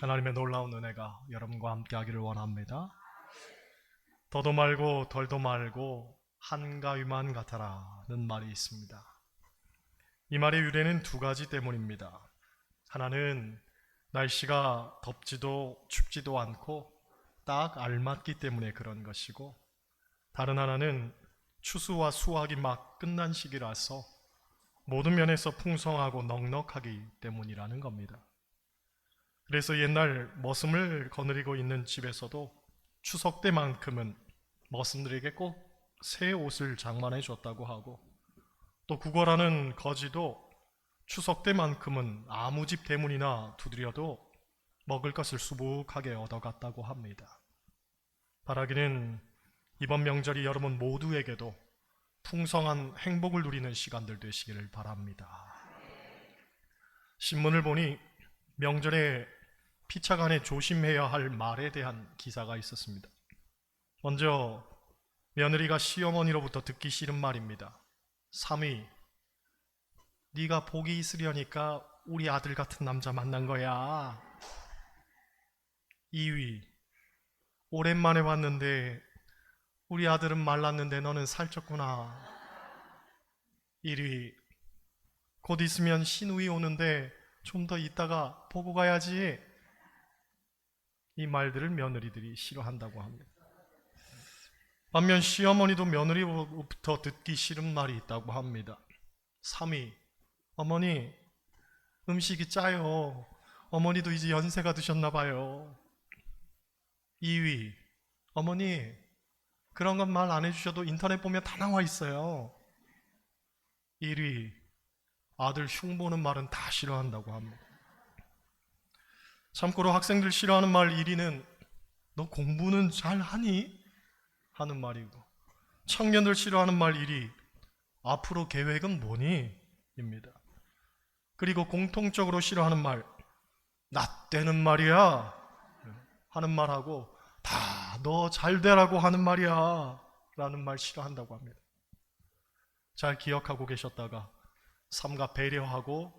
하나님의 놀라운 은혜가 여러분과 함께 하기를 원합니다. 더도 말고 덜도 말고 한가위만 같아라는 말이 있습니다. 이 말의 유래는 두 가지 때문입니다. 하나는 날씨가 덥지도 춥지도 않고 딱 알맞기 때문에 그런 것이고, 다른 하나는 추수와 수확이 막 끝난 시기라서 모든 면에서 풍성하고 넉넉하기 때문이라는 겁니다. 그래서 옛날 머슴을 거느리고 있는 집에서도 추석 때만큼은 머슴들에게 꼭 새 옷을 장만해 줬다고 하고, 또 구걸하는 거지도 추석 때만큼은 아무 집 대문이나 두드려도 먹을 것을 수북하게 얻어갔다고 합니다. 바라기는 이번 명절이 여러분 모두에게도 풍성한 행복을 누리는 시간들 되시기를 바랍니다. 신문을 보니 명절에 피차간에 조심해야 할 말에 대한 기사가 있었습니다. 먼저 며느리가 시어머니로부터 듣기 싫은 말입니다. 3위, 네가 복이 있으려니까 우리 아들 같은 남자 만난 거야. 2위, 오랜만에 왔는데 우리 아들은 말랐는데 너는 살쪘구나. 1위, 곧 있으면 신우이 오는데 좀 더 있다가 보고 가야지. 이 말들을 며느리들이 싫어한다고 합니다. 반면 시어머니도 며느리로부터 듣기 싫은 말이 있다고 합니다. 3위, 어머니 음식이 짜요. 어머니도 이제 연세가 드셨나 봐요. 2위, 어머니 그런 건 말 안 해주셔도 인터넷 보면 다 나와 있어요. 1위, 아들 흉보는 말은 다 싫어한다고 합니다. 참고로 학생들 싫어하는 말 1위는 너 공부는 잘 하니? 하는 말이고, 청년들 싫어하는 말 1위, 앞으로 계획은 뭐니? 입니다. 그리고 공통적으로 싫어하는 말, 나 때는 말이야 하는 말하고, 다 너 잘 되라고 하는 말이야 라는 말 싫어한다고 합니다. 잘 기억하고 계셨다가 삼가 배려하고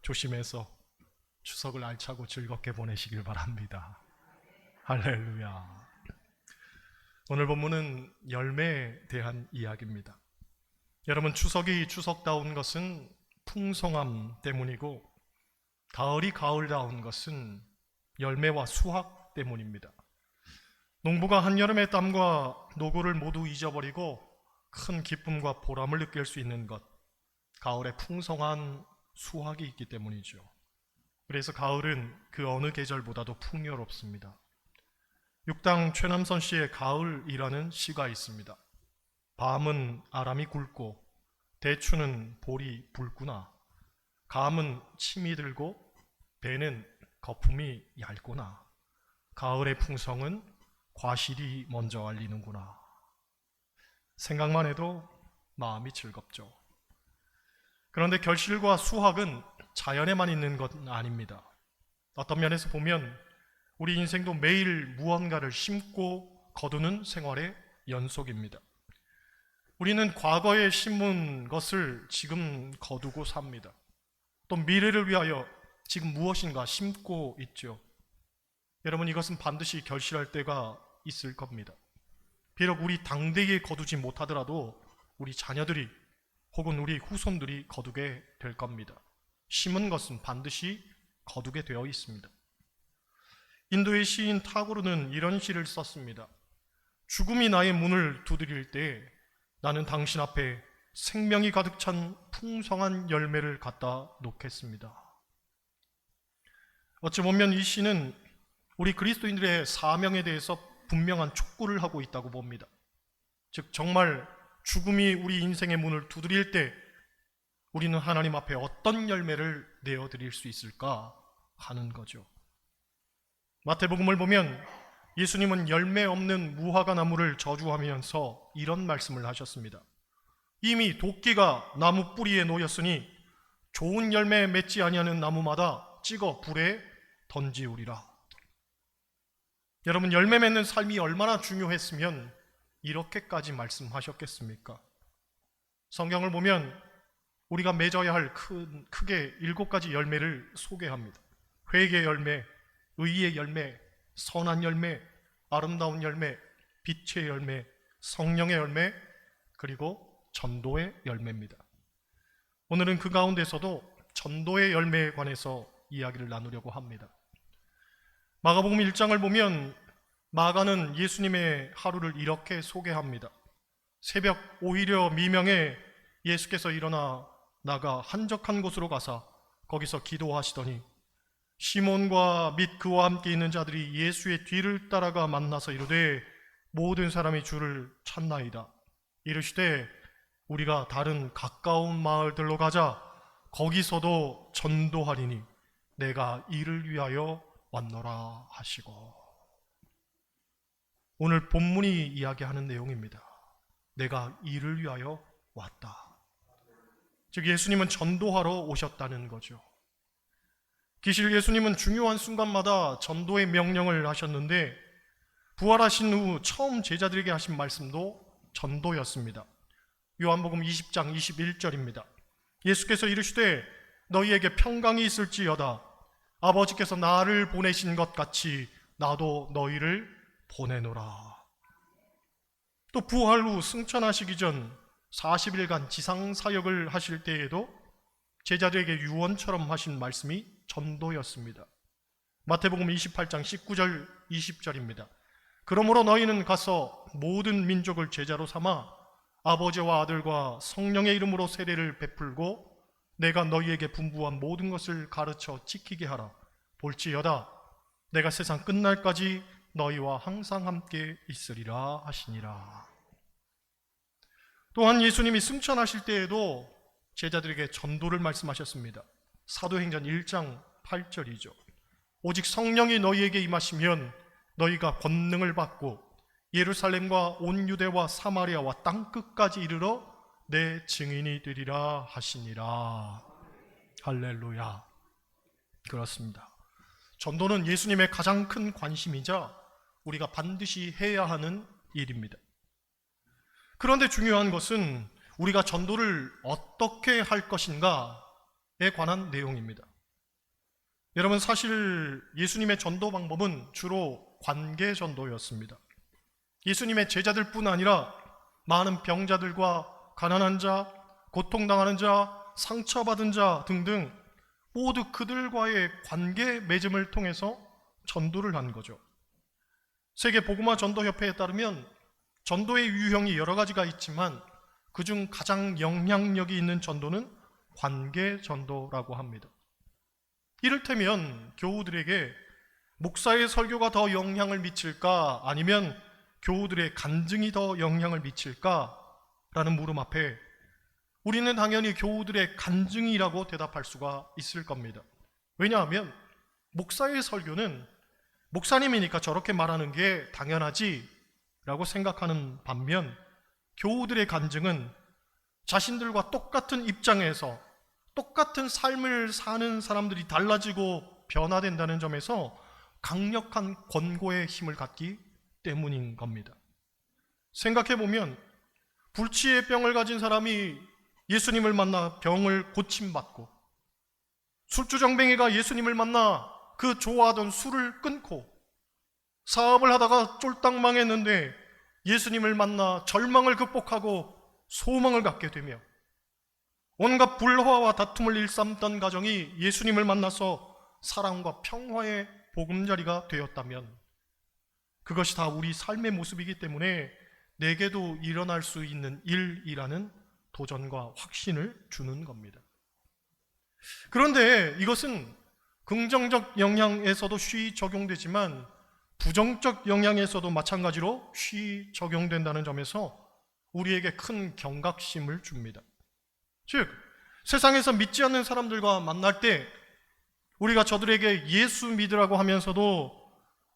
조심해서 추석을 알차고 즐겁게 보내시길 바랍니다. 할렐루야. 오늘 본문은 열매에 대한 이야기입니다. 여러분, 추석이 추석다운 것은 풍성함 때문이고, 가을이 가을다운 것은 열매와 수확 때문입니다. 농부가 한여름의 땀과 노고를 모두 잊어버리고 큰 기쁨과 보람을 느낄 수 있는 것, 가을에 풍성한 수확이 있기 때문이죠. 그래서 가을은 그 어느 계절보다도 풍요롭습니다. 육당 최남선 씨의 가을이라는 시가 있습니다. 밤은 아람이 굵고 대추는 볼이 붉구나. 감은 침이 들고 배는 거품이 얇구나. 가을의 풍성은 과실이 먼저 알리는구나. 생각만 해도 마음이 즐겁죠. 그런데 결실과 수확은 자연에만 있는 것 아닙니다. 어떤 면에서 보면 우리 인생도 매일 무언가를 심고 거두는 생활의 연속입니다. 우리는 과거에 심은 것을 지금 거두고 삽니다. 또 미래를 위하여 지금 무엇인가 심고 있죠. 여러분, 이것은 반드시 결실할 때가 있을 겁니다. 비록 우리 당대에 거두지 못하더라도 우리 자녀들이 혹은 우리 후손들이 거두게 될 겁니다. 심은 것은 반드시 거두게 되어 있습니다. 인도의 시인 타고르는 이런 시를 썼습니다. 죽음이 나의 문을 두드릴 때 나는 당신 앞에 생명이 가득 찬 풍성한 열매를 갖다 놓겠습니다. 어찌 보면 이 시는 우리 그리스도인들의 사명에 대해서 분명한 촉구를 하고 있다고 봅니다. 즉, 정말 죽음이 우리 인생의 문을 두드릴 때 우리는 하나님 앞에 어떤 열매를 내어드릴 수 있을까 하는 거죠. 마태복음을 보면 예수님은 열매 없는 무화과 나무를 저주하면서 이런 말씀을 하셨습니다. 이미 도끼가 나무 뿌리에 놓였으니 좋은 열매 맺지 아니하는 나무마다 찍어 불에 던지우리라. 여러분, 열매 맺는 삶이 얼마나 중요했으면 이렇게까지 말씀하셨겠습니까? 성경을 보면 우리가 맺어야 할 크게 7가지 열매를 소개합니다. 회개 열매, 의의 열매, 선한 열매, 아름다운 열매, 빛의 열매, 성령의 열매, 그리고 전도의 열매입니다. 오늘은 그 가운데서도 전도의 열매에 관해서 이야기를 나누려고 합니다. 마가복음 1장을 보면 마가는 예수님의 하루를 이렇게 소개합니다. 새벽 오히려 미명에 예수께서 일어나 나가 한적한 곳으로 가사 거기서 기도하시더니 시몬과 및 그와 함께 있는 자들이 예수의 뒤를 따라가 만나서 이르되 모든 사람이 주를 찾나이다. 이르시되 우리가 다른 가까운 마을들로 가자. 거기서도 전도하리니 내가 이를 위하여 왔노라 하시고. 오늘 본문이 이야기하는 내용입니다. 내가 이를 위하여 왔다. 즉 예수님은 전도하러 오셨다는 거죠. 기실 예수님은 중요한 순간마다 전도의 명령을 하셨는데 부활하신 후 처음 제자들에게 하신 말씀도 전도였습니다. 요한복음 20장 21절입니다. 예수께서 이르시되 너희에게 평강이 있을지어다. 아버지께서 나를 보내신 것 같이 나도 너희를 보내노라. 또 부활 후 승천하시기 전 40일간 지상 사역을 하실 때에도 제자들에게 유언처럼 하신 말씀이 전도였습니다. 마태복음 28장 19절 20절입니다. 그러므로 너희는 가서 모든 민족을 제자로 삼아 아버지와 아들과 성령의 이름으로 세례를 베풀고 내가 너희에게 분부한 모든 것을 가르쳐 지키게 하라. 볼지어다 내가 세상 끝날까지 너희와 항상 함께 있으리라 하시니라. 또한 예수님이 승천하실 때에도 제자들에게 전도를 말씀하셨습니다. 사도행전 1장 8절이죠. 오직 성령이 너희에게 임하시면 너희가 권능을 받고 예루살렘과 온 유대와 사마리아와 땅끝까지 이르러 내 증인이 되리라 하시니라. 할렐루야. 그렇습니다. 전도는 예수님의 가장 큰 관심이자 우리가 반드시 해야 하는 일입니다. 그런데 중요한 것은 우리가 전도를 어떻게 할 것인가에 관한 내용입니다. 여러분, 사실 예수님의 전도 방법은 주로 관계 전도였습니다. 예수님의 제자들뿐 아니라 많은 병자들과 가난한 자, 고통당하는 자, 상처받은 자 등등 모두 그들과의 관계 맺음을 통해서 전도를 한 거죠. 세계 복음화 전도협회에 따르면 전도의 유형이 여러 가지가 있지만 그중 가장 영향력이 있는 전도는 관계 전도라고 합니다. 이를테면 교우들에게 목사의 설교가 더 영향을 미칠까 아니면 교우들의 간증이 더 영향을 미칠까 라는 물음 앞에 우리는 당연히 교우들의 간증이라고 대답할 수가 있을 겁니다. 왜냐하면 목사의 설교는 목사님이니까 저렇게 말하는 게 당연하지 라고 생각하는 반면 교우들의 간증은 자신들과 똑같은 입장에서 똑같은 삶을 사는 사람들이 달라지고 변화된다는 점에서 강력한 권고의 힘을 갖기 때문인 겁니다. 생각해보면 불치의 병을 가진 사람이 예수님을 만나 병을 고침받고 술주정뱅이가 예수님을 만나 그 좋아하던 술을 끊고 사업을 하다가 쫄딱 망했는데 예수님을 만나 절망을 극복하고 소망을 갖게 되며 온갖 불화와 다툼을 일삼던 가정이 예수님을 만나서 사랑과 평화의 보금자리가 되었다면 그것이 다 우리 삶의 모습이기 때문에 내게도 일어날 수 있는 일이라는 도전과 확신을 주는 겁니다. 그런데 이것은 긍정적 영향에서도 쉬이 적용되지만 부정적 영향에서도 마찬가지로 쉬이 적용된다는 점에서 우리에게 큰 경각심을 줍니다. 즉, 세상에서 믿지 않는 사람들과 만날 때 우리가 저들에게 예수 믿으라고 하면서도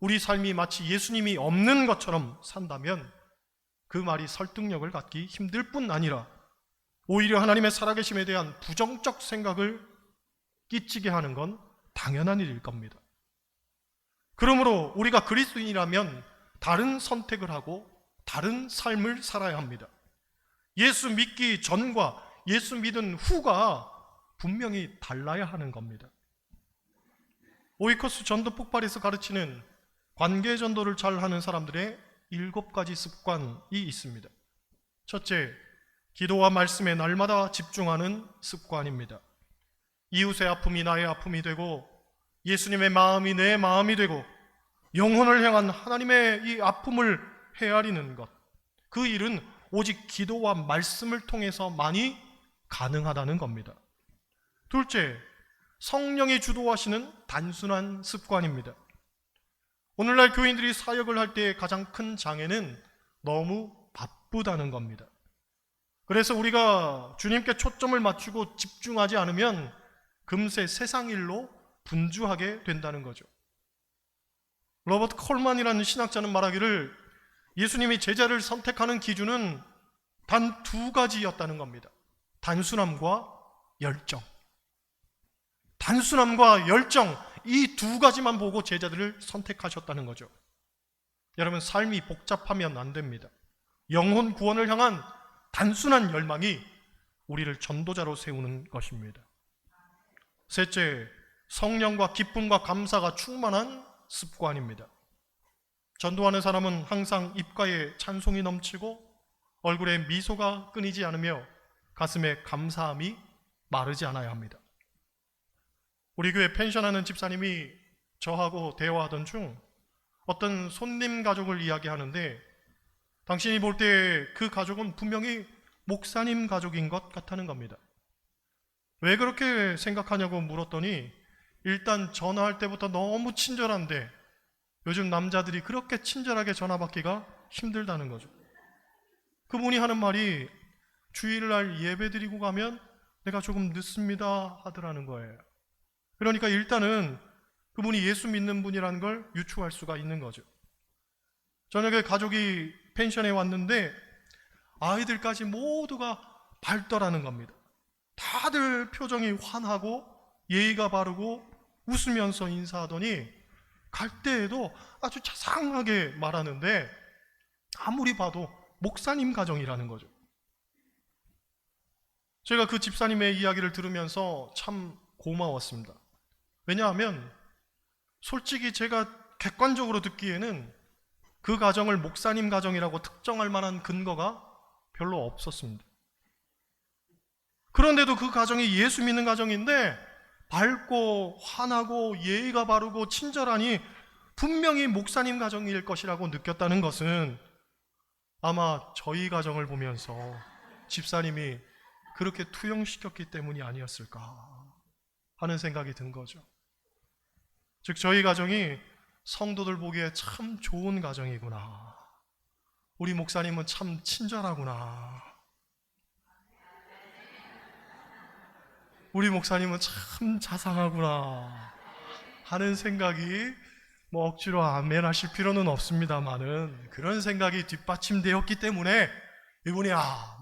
우리 삶이 마치 예수님이 없는 것처럼 산다면 그 말이 설득력을 갖기 힘들 뿐 아니라 오히려 하나님의 살아계심에 대한 부정적 생각을 끼치게 하는 건 당연한 일일 겁니다. 그러므로 우리가 그리스도인이라면 다른 선택을 하고 다른 삶을 살아야 합니다. 예수 믿기 전과 예수 믿은 후가 분명히 달라야 하는 겁니다. 오이코스 전도 폭발에서 가르치는 관계 전도를 잘하는 사람들의 7가지 습관이 있습니다. 첫째, 기도와 말씀에 날마다 집중하는 습관입니다. 이웃의 아픔이 나의 아픔이 되고 예수님의 마음이 내 마음이 되고 영혼을 향한 하나님의 이 아픔을 헤아리는 것, 그 일은 오직 기도와 말씀을 통해서만이 가능하다는 겁니다. 둘째, 성령이 주도하시는 단순한 습관입니다. 오늘날 교인들이 사역을 할 때의 가장 큰 장애는 너무 바쁘다는 겁니다. 그래서 우리가 주님께 초점을 맞추고 집중하지 않으면 금세 세상 일로 분주하게 된다는 거죠. 로버트 콜만이라는 신학자는 말하기를 예수님이 제자를 선택하는 기준은 단 2가지였다는 겁니다. 단순함과 열정. 단순함과 열정, 이 2가지만 보고 제자들을 선택하셨다는 거죠. 여러분, 삶이 복잡하면 안 됩니다. 영혼 구원을 향한 단순한 열망이 우리를 전도자로 세우는 것입니다. 셋째, 성령과 기쁨과 감사가 충만한 습관입니다. 전도하는 사람은 항상 입가에 찬송이 넘치고 얼굴에 미소가 끊이지 않으며 가슴에 감사함이 마르지 않아야 합니다. 우리 교회 펜션하는 집사님이 저하고 대화하던 중 어떤 손님 가족을 이야기하는데 당신이 볼 때 그 가족은 분명히 목사님 가족인 것 같다는 겁니다. 왜 그렇게 생각하냐고 물었더니 일단 전화할 때부터 너무 친절한데 요즘 남자들이 그렇게 친절하게 전화 받기가 힘들다는 거죠. 그분이 하는 말이 주일날 예배 드리고 가면 내가 조금 늦습니다 하더라는 거예요. 그러니까 일단은 그분이 예수 믿는 분이라는 걸 유추할 수가 있는 거죠. 저녁에 가족이 펜션에 왔는데 아이들까지 모두가 밝더라는 겁니다. 다들 표정이 환하고 예의가 바르고 웃으면서 인사하더니 갈 때에도 아주 자상하게 말하는데 아무리 봐도 목사님 가정이라는 거죠. 제가 그 집사님의 이야기를 들으면서 참 고마웠습니다. 왜냐하면 솔직히 제가 객관적으로 듣기에는 그 가정을 목사님 가정이라고 특정할 만한 근거가 별로 없었습니다. 그런데도 그 가정이 예수 믿는 가정인데 밝고 환하고 예의가 바르고 친절하니 분명히 목사님 가정일 것이라고 느꼈다는 것은 아마 저희 가정을 보면서 집사님이 그렇게 투영시켰기 때문이 아니었을까 하는 생각이 든 거죠. 즉 저희 가정이 성도들 보기에 참 좋은 가정이구나. 우리 목사님은 참 친절하구나. 우리 목사님은 참 자상하구나 하는 생각이 뭐 억지로 아멘 하실 필요는 없습니다만은 그런 생각이 뒷받침되었기 때문에 이분이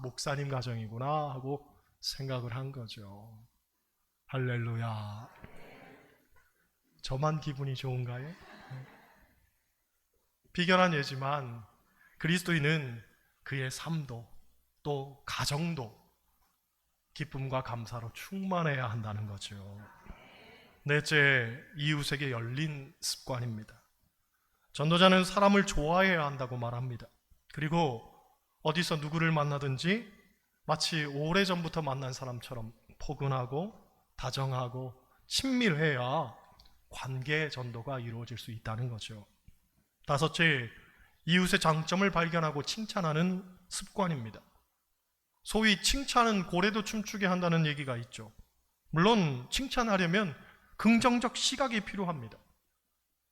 목사님 가정이구나 하고 생각을 한 거죠. 할렐루야. 저만 기분이 좋은가요? 비견한 예지만 그리스도인은 그의 삶도 또 가정도 기쁨과 감사로 충만해야 한다는 거죠. 넷째, 이웃에게 열린 습관입니다. 전도자는 사람을 좋아해야 한다고 말합니다. 그리고 어디서 누구를 만나든지 마치 오래전부터 만난 사람처럼 포근하고 다정하고 친밀해야 관계 전도가 이루어질 수 있다는 거죠. 다섯째, 이웃의 장점을 발견하고 칭찬하는 습관입니다. 소위 칭찬은 고래도 춤추게 한다는 얘기가 있죠. 물론 칭찬하려면 긍정적 시각이 필요합니다.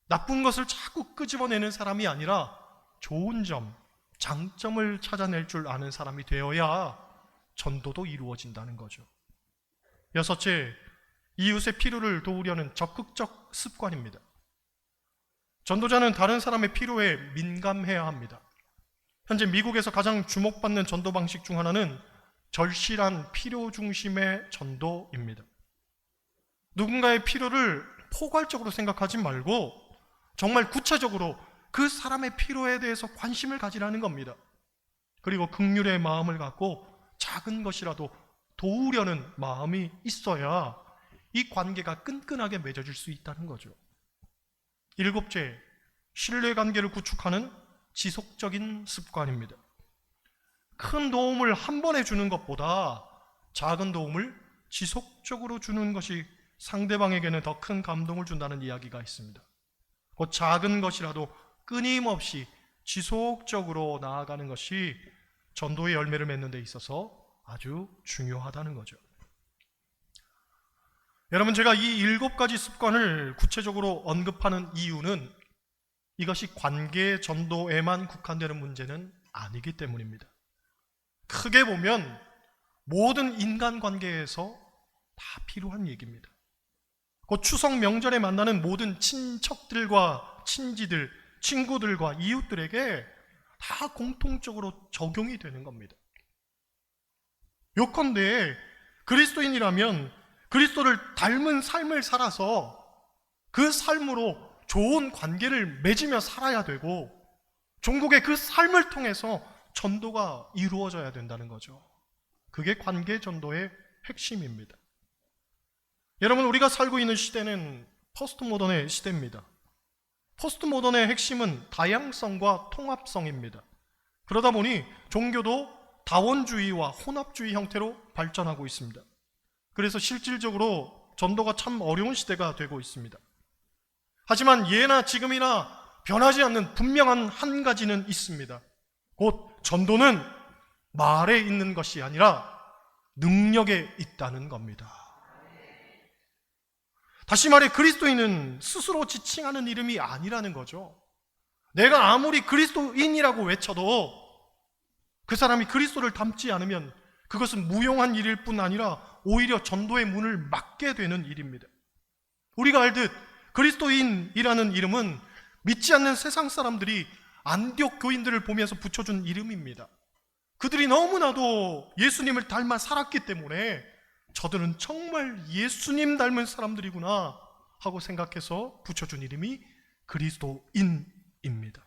나쁜 것을 자꾸 끄집어내는 사람이 아니라 좋은 점, 장점을 찾아낼 줄 아는 사람이 되어야 전도도 이루어진다는 거죠. 여섯째, 이웃의 필요를 도우려는 적극적 습관입니다. 전도자는 다른 사람의 필요에 민감해야 합니다. 현재 미국에서 가장 주목받는 전도 방식 중 하나는 절실한 필요 중심의 전도입니다. 누군가의 필요를 포괄적으로 생각하지 말고 정말 구체적으로 그 사람의 필요에 대해서 관심을 가지라는 겁니다. 그리고 긍휼의 마음을 갖고 작은 것이라도 도우려는 마음이 있어야 이 관계가 끈끈하게 맺어질 수 있다는 거죠. 일곱째, 신뢰관계를 구축하는 지속적인 습관입니다. 큰 도움을 한 번에 주는 것보다 작은 도움을 지속적으로 주는 것이 상대방에게는 더 큰 감동을 준다는 이야기가 있습니다. 그 작은 것이라도 끊임없이 지속적으로 나아가는 것이 전도의 열매를 맺는 데 있어서 아주 중요하다는 거죠. 여러분, 제가 이 7가지 습관을 구체적으로 언급하는 이유는 이것이 관계 전도에만 국한되는 문제는 아니기 때문입니다. 크게 보면 모든 인간관계에서 다 필요한 얘기입니다. 곧 추석 명절에 만나는 모든 친척들과 친지들, 친구들과 이웃들에게 다 공통적으로 적용이 되는 겁니다. 요컨대 그리스도인이라면 그리스도를 닮은 삶을 살아서 그 삶으로 좋은 관계를 맺으며 살아야 되고, 종국의 그 삶을 통해서 전도가 이루어져야 된다는 거죠. 그게 관계 전도의 핵심입니다. 여러분, 우리가 살고 있는 시대는 포스트 모던의 시대입니다. 포스트 모던의 핵심은 다양성과 통합성입니다. 그러다 보니 종교도 다원주의와 혼합주의 형태로 발전하고 있습니다. 그래서 실질적으로 전도가 참 어려운 시대가 되고 있습니다. 하지만 예나 지금이나 변하지 않는 분명한 한 가지는 있습니다. 곧 전도는 말에 있는 것이 아니라 능력에 있다는 겁니다. 다시 말해 그리스도인은 스스로 지칭하는 이름이 아니라는 거죠. 내가 아무리 그리스도인이라고 외쳐도 그 사람이 그리스도를 닮지 않으면 그것은 무용한 일일 뿐 아니라 오히려 전도의 문을 막게 되는 일입니다. 우리가 알듯 그리스도인이라는 이름은 믿지 않는 세상 사람들이 안디옥 교인들을 보면서 붙여준 이름입니다. 그들이 너무나도 예수님을 닮아 살았기 때문에 저들은 정말 예수님 닮은 사람들이구나 하고 생각해서 붙여준 이름이 그리스도인입니다.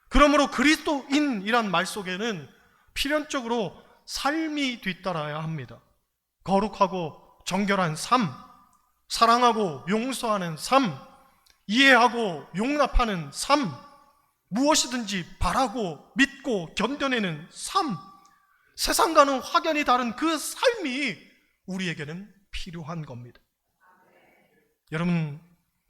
그러므로 그리스도인이란 말 속에는 필연적으로 삶이 뒤따라야 합니다. 거룩하고 정결한 삶, 사랑하고 용서하는 삶, 이해하고 용납하는 삶, 무엇이든지 바라고 믿고 견뎌내는 삶, 세상과는 확연히 다른 그 삶이 우리에게는 필요한 겁니다. 여러분,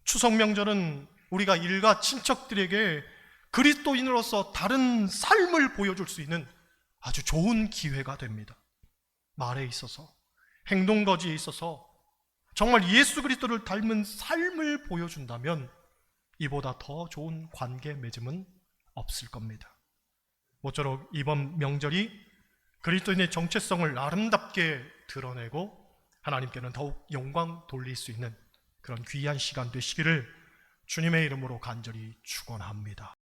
추석 명절은 우리가 일가 친척들에게 그리스도인으로서 다른 삶을 보여줄 수 있는 아주 좋은 기회가 됩니다. 말에 있어서, 행동거지에 있어서 정말 예수 그리스도를 닮은 삶을 보여준다면 이보다 더 좋은 관계 맺음은 없을 겁니다. 모쪼록 이번 명절이 그리스도인의 정체성을 아름답게 드러내고 하나님께는 더욱 영광 돌릴 수 있는 그런 귀한 시간 되시기를 주님의 이름으로 간절히 축원합니다.